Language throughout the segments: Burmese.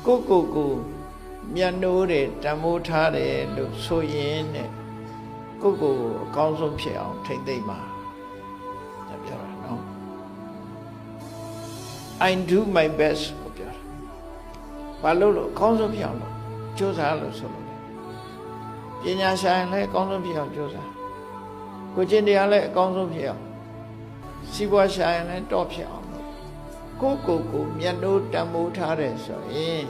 ကိုမြတ်နိုးတယ်တန်မိုးထားတယ်လို့ဆိုရင်တဲ့ကိုအကောင်းဆုံးဖြစ်အောင်ထိမ့်သိမ့်ပါဒါပြောတာနော် I do my best ကိုပြောတာဘာလို့အကောင်းဆုံးဖြစ်အောင်လို့ကြိုးစားလို့ဆိုလို့ပညာရှာရင်လည်းအကောင်းဆုံးဖြစ်အောင်ကြိုးစားကိုကျင့်တရားလည်းအကောင်းဆုံးဖြစ်အောင်စီးပွားရှာရင်လည်းတော့ဖြစ်အောင်လို့ကိုမြတ်နိုးတန်မိုးထားတယ်ဆိုရင်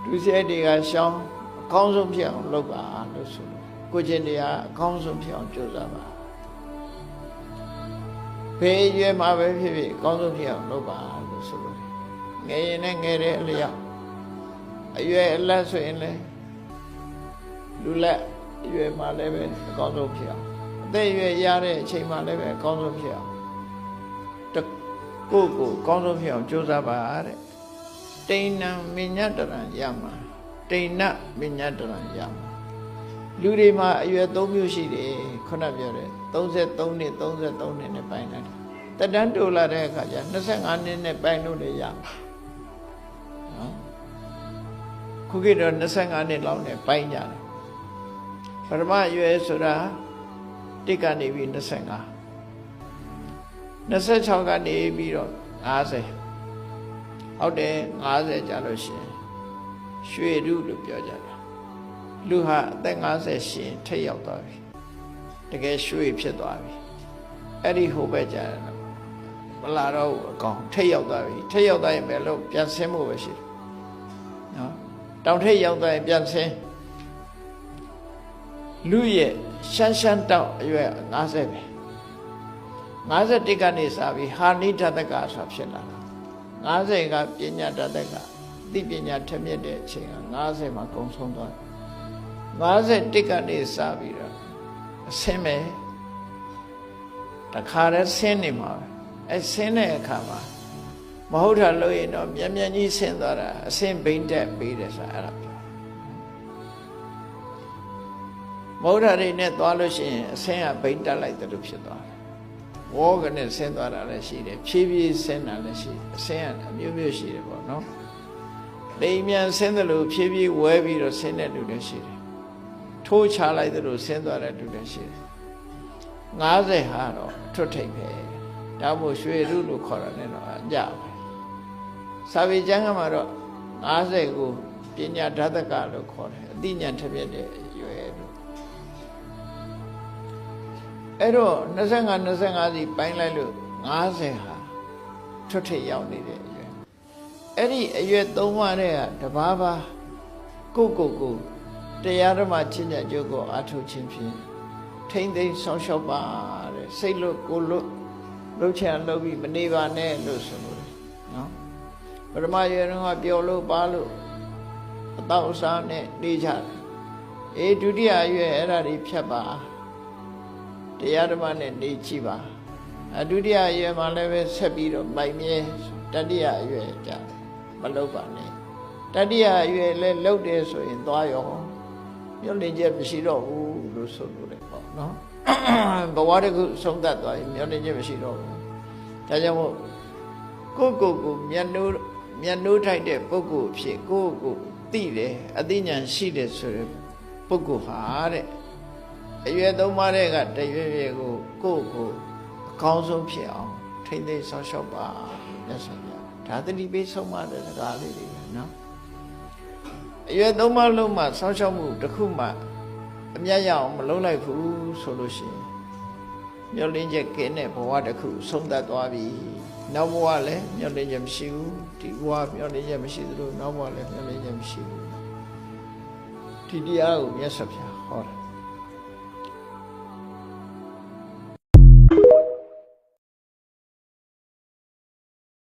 ဒုစရိုက်တွေကရှောင်းအကောင်းဆုံးဖြစ်အောင်လုပ်ပါလို့ဆိုလို့ကိုကျင့်တရားအကောင်းဆုံးဖြစ်အောင်ကြိုးစားပါဘယ်ရွယ်မှာပဲဖြစ်ဖြစ်အကောင်းဆုံးဖြစ်အောင်လုပ်ပါလို့ဆိုလို့ငယ်ရင်နဲ့ငယ်တဲ့အလျောက်အရွယ်အလတ်ဆိုရင်လည်းလူလက်အရွယ်မှာလည်းပဲအကောင်းဆုံးဖြစ်အောင်အသက်အရွယ်ရတဲ့အချိန်မှာလည်းပဲအကောင်းဆုံးဖြစ်အောင်ကိုအကောင်းဆုံးဖြစ်အောင်ကြိုးစားပါတဲ့တိဏ္ဏမညတရံရမှာတိဏ္ဏမညတရံရမှာလူတွေမှာအရွယ်၃မျိုးရှိတယ်ခုနပြောတဲ့33နှစ်33နှစ်နဲ့ပိုင်းလိုက်တက်တန်းတိုလာတဲ့အခါကျ25နှစ်နဲ့ပိုင်းလို့လည်းရမှာနော်ခုခေတ်တော့25နှစ်လောက်နဲ့ပိုင်းကြတယ်ပထမအရွယ်ဆိုတာတစ်ကနေပြီး25 26ကနေပြီးတော့50ဟုတ်တယ်50ကြာလို့ရှိရင်ရွှေရုလို့ပြောကြတာလူဟာအသက်50ရှင်ထိတ်ရောက်သွားပြီတကယ်ရွှေဖြစ်သွားပြီအဲ့ဒီဟိုဘက်ကြာတယ်မလာတော့အကောင်ထိတ်ရောက်သွားပြီထိတ်ရောက်သွားရင်ဘယ်လိုပြန်ဆင်းဖို့ပဲရှိတယ်နော်တောင်ထိတ်ရောက်သွားရင်ပြန်ဆင်းလူရဲ့ရှမ်းတောက်အရွယ်50ပဲ51ကနေစပြီးဟာနိတတကဆိုဖြစ်လာတာ50ကပညာတတကသိပညာထမြင့်တဲ့အချိန်က50မှာကုန်ဆုံးသွား51ကနေစပြီးတော့အဆင်းမယ်တခါတည်းဆင်းနေမှာပဲအဲဆင်းတဲ့အခါမှာမဟုတ်တာလို့ရင်တော့မြန်မြန်ကြီးဆင်းသွားတာအဆင်းဘိမ့်တက်ပြီးတယ်ဆိုအဲ့ဒါပြောမဟုတ်တာတွေနဲ့သွားလို့ရှိရင်အဆင်းကဘိမ့်တက်လိုက်တယ်လို့ဖြစ်သွားတယ်ဝေါကနေဆင်းသွားတာလည်းရှိတယ်ဖြည်းဖြည်းဆင်းတာလည်းရှိတယ်အဆင်းကအမျိုးမျိုးရှိတယ်ပေါ့နော်လိမ်မြန်ဆင်းတယ်လို့ဖြည်းဖြည်းဝဲပြီးတော့ဆင်းတဲ့လူလည်းရှိတယ်ထိုးချလိုက်တယ်လို့ဆင်းသွားတဲ့လူလည်းရှိတယ်50ဟာတော့ထွတ်ထိပ်ပဲဒါမို့ရွှေရုလို့ခေါ်တာနဲ့တော့အကြပဲစာပေကျမ်းကမှာတော့50ကိုပညာဓာတကလို့ခေါ်တယ်အသိဉာဏ်ထက်မြက်တဲ့ရွယ်လို့အဲ့တော့25စီပိုင်းလိုက်လို့50ဟာထွတ်ထိပ်ရောက်နေတဲ့အရွယ်အဲ့ဒီအရွယ်3ပါးတဲ့ကတပါးပါကိုတရားဓမ္မချင်းညကျိုးကိုအထုခြင်းဖြင့်ထိမ့်သိမ်းဆောင်းလျှောက်ပါတဲ့စိတ်လို့ကိုလို့လှုပ်ချင်လှုပ်ပြီးမနေပါနဲ့လို့ဆိုလို့နော်ပထမရွယ်တော့ပျော်လို့ပါလို့အတော့အစားနဲ့နေကြတယ်ဒုတိယရွယ်အဲ့ဒါတွေဖြတ်ပါတရားဓမ္မနဲ့နေကြည့်ပါဒုတိယရွယ်မှာလည်းပဲဆက်ပြီးတော့မိုက်မြဲတတိယရွယ်ကြမလုပ်ပါနဲ့တတိယရွယ်လည်းလှုပ်တယ်ဆိုရင်သွားရောမျောလင့်ချက်မရှိတော့ဘူးလို့ဆိုလို့လေပေါ့နော်ဘဝတစ်ခုဆုံးသက်သွားရင်မျောလင့်ချက်မရှိတော့ဘူးဒါကြောင့်မို့ကိုမျက်နှိုးထိုက်တဲ့ပုဂ္ဂိုလ်အဖြစ်ကိုသိတယ်အသိဉာဏ်ရှိတယ်ဆိုတဲ့ပုဂ္ဂိုလ်ဟာတဲ့အရွယ်သုံးပါးတဲ့ကတရွယ်ရွယ်ကိုအကောင်းဆုံးဖြစ်အောင်ထိမ့်သိမ်းဆောက်ရှောက်ပါမြတ်စွာဘုရားဒါသတိပေးဆုံးမတဲ့စကားလေးတွေပဲနော်အရွယ်သုံးပါးလုံးမှာဆောက်ရှောက်မှုတစ်ခုမှအမြတ်ရအောင်မလုပ်လိုက်ဘူးဆိုလို့ရှိရင်မျောလင်းချက်ကင်းတဲ့ဘဝတစ်ခုဆုံးသက်သွားပြီနောက်ဘဝလည်းမျောလင်းချက်မရှိဘူးဒီဘဝမျောလင်းချက်မရှိသလိုနောက်ဘဝလည်းမျောလင်းချက်မရှိဘူးဒီတရားကိုမြတ်စွာဘုရားဟောတာ